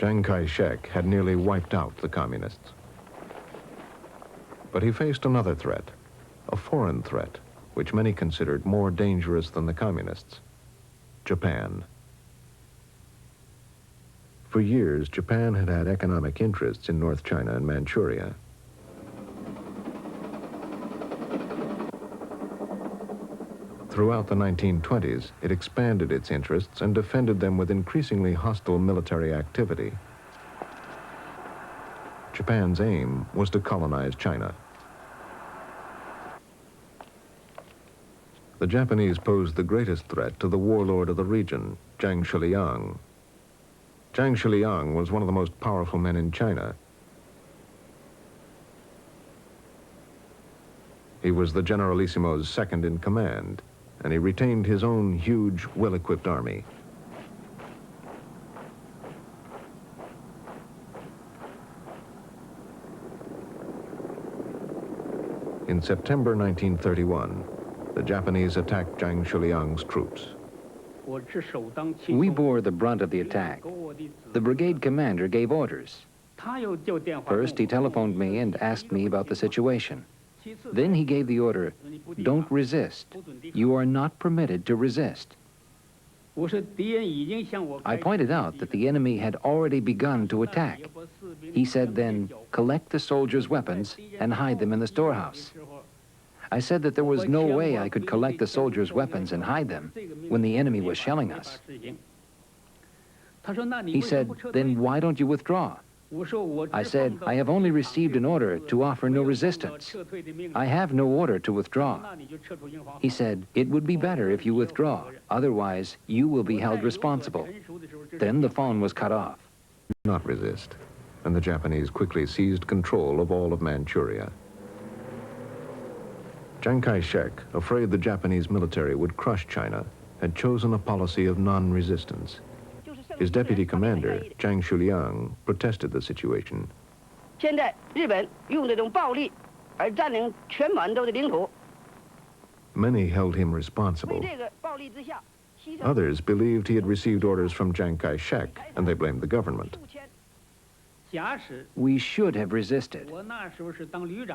Chiang Kai-shek had nearly wiped out the communists. But he faced another threat, a foreign threat, which many considered more dangerous than the communists: Japan. For years, Japan had had economic interests in North China and Manchuria. Throughout the 1920s, it expanded its interests and defended them with increasingly hostile military activity. Japan's aim was to colonize China. The Japanese posed the greatest threat to the warlord of the region, Zhang Xueliang. Zhang Xueliang was one of the most powerful men in China. He was the Generalissimo's second in command, and he retained his own huge, well-equipped army. In September 1931, the Japanese attacked Zhang Xueliang's troops. We bore the brunt of the attack. The brigade commander gave orders. First, he telephoned me and asked me about the situation. Then he gave the order, "Don't resist. You are not permitted to resist." I pointed out that the enemy had already begun to attack. He said then, "Collect the soldiers' weapons and hide them in the storehouse." I said that there was no way I could collect the soldiers' weapons and hide them when the enemy was shelling us. He said, "Then why don't you withdraw?" I said, "I have only received an order to offer no resistance. I have no order to withdraw." He said, "It would be better if you withdraw. Otherwise, you will be held responsible." Then the phone was cut off. Do not resist, and the Japanese quickly seized control of all of Manchuria. Chiang Kai-shek, afraid the Japanese military would crush China, had chosen a policy of non-resistance. His deputy commander, Zhang Xueliang, protested the situation. Many held him responsible. Others believed he had received orders from Chiang Kai-shek, and they blamed the government. We should have resisted.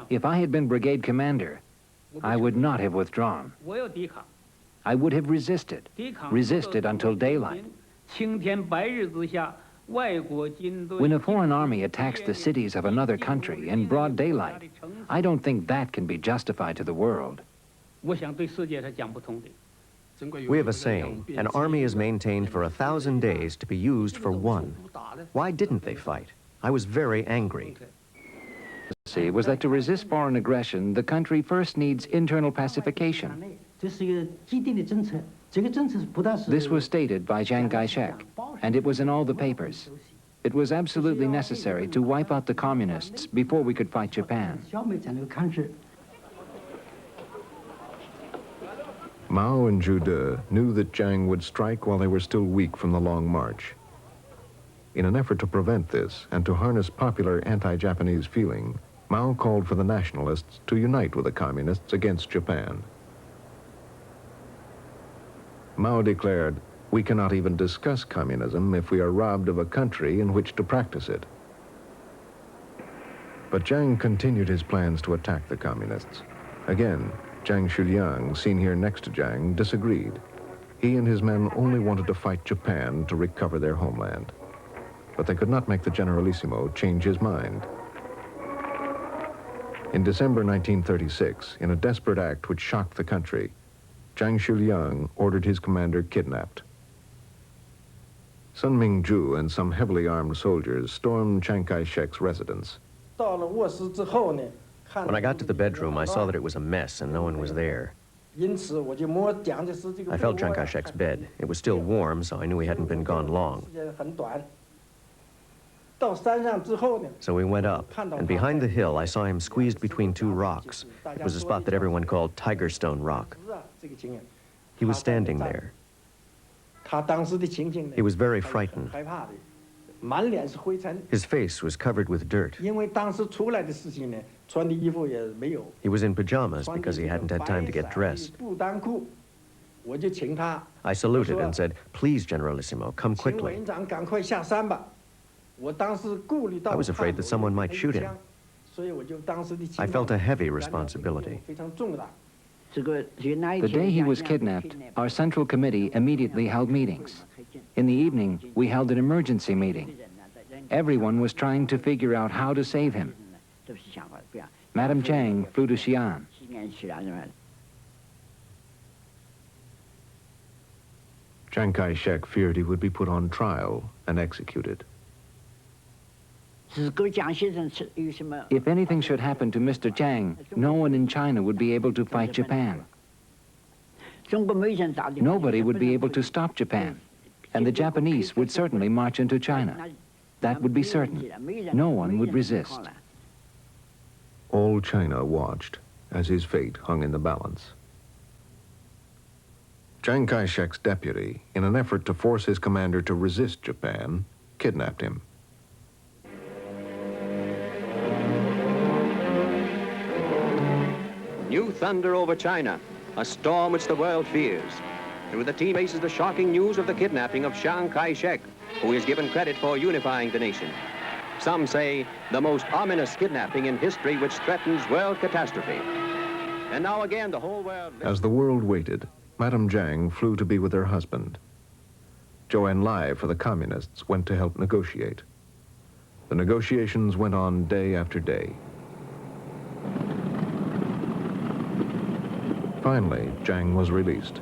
If I had been brigade commander, I would not have withdrawn. I would have resisted until daylight. When a foreign army attacks the cities of another country in broad daylight, I don't think that can be justified to the world. We have a saying, an army is maintained for 1,000 days to be used for one. Why didn't they fight? I was very angry. The was that to resist foreign aggression, the country first needs internal pacification. This was stated by Chiang Kai-shek, and it was in all the papers. It was absolutely necessary to wipe out the communists before we could fight Japan. Mao and Zhu De knew that Chiang would strike while they were still weak from the long march. In an effort to prevent this and to harness popular anti-Japanese feeling, Mao called for the nationalists to unite with the communists against Japan. Mao declared, "We cannot even discuss communism if we are robbed of a country in which to practice it." But Chiang continued his plans to attack the communists. Again, Zhang Xueliang, seen here next to Chiang, disagreed. He and his men only wanted to fight Japan to recover their homeland. But they could not make the Generalissimo change his mind. In December 1936, in a desperate act which shocked the country, Zhang Xueliang ordered his commander kidnapped. Sun Mingju and some heavily armed soldiers stormed Chiang Kai-shek's residence. When I got to the bedroom, I saw that it was a mess and no one was there. I felt Chiang Kai-shek's bed. It was still warm, so I knew he hadn't been gone long. So we went up, and behind the hill, I saw him squeezed between two rocks. It was a spot that everyone called Tiger Stone Rock. He was standing there. He was very frightened. His face was covered with dirt. He was in pajamas because he hadn't had time to get dressed. I saluted and said, "Please, Generalissimo, come quickly." I was afraid that someone might shoot him. I felt a heavy responsibility. The day he was kidnapped, our Central Committee immediately held meetings. In the evening, we held an emergency meeting. Everyone was trying to figure out how to save him. Madam Chang flew to Xi'an. Chiang Kai-shek feared he would be put on trial and executed. If anything should happen to Mr. Chang, no one in China would be able to fight Japan. Nobody would be able to stop Japan, and the Japanese would certainly march into China. That would be certain. No one would resist. All China watched as his fate hung in the balance. Chiang Kai-shek's deputy, in an effort to force his commander to resist Japan, kidnapped him. New thunder over China, a storm which the world fears. Through the team faces the shocking news of the kidnapping of Chiang Kai-shek, who is given credit for unifying the nation. Some say the most ominous kidnapping in history, which threatens world catastrophe. And now again, the whole world... As the world waited, Madame Zhang flew to be with her husband. Zhou Enlai for the communists went to help negotiate. The negotiations went on day after day. Finally, Zhang was released.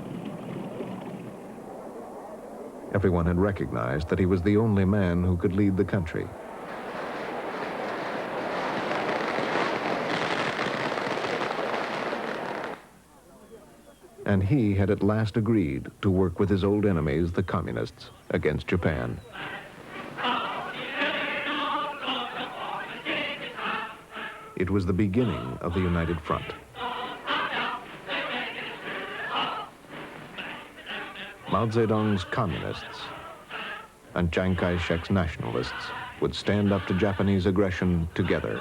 Everyone had recognized that he was the only man who could lead the country. And he had at last agreed to work with his old enemies, the communists, against Japan. It was the beginning of the United Front. Mao Zedong's communists and Chiang Kai-shek's nationalists would stand up to Japanese aggression together.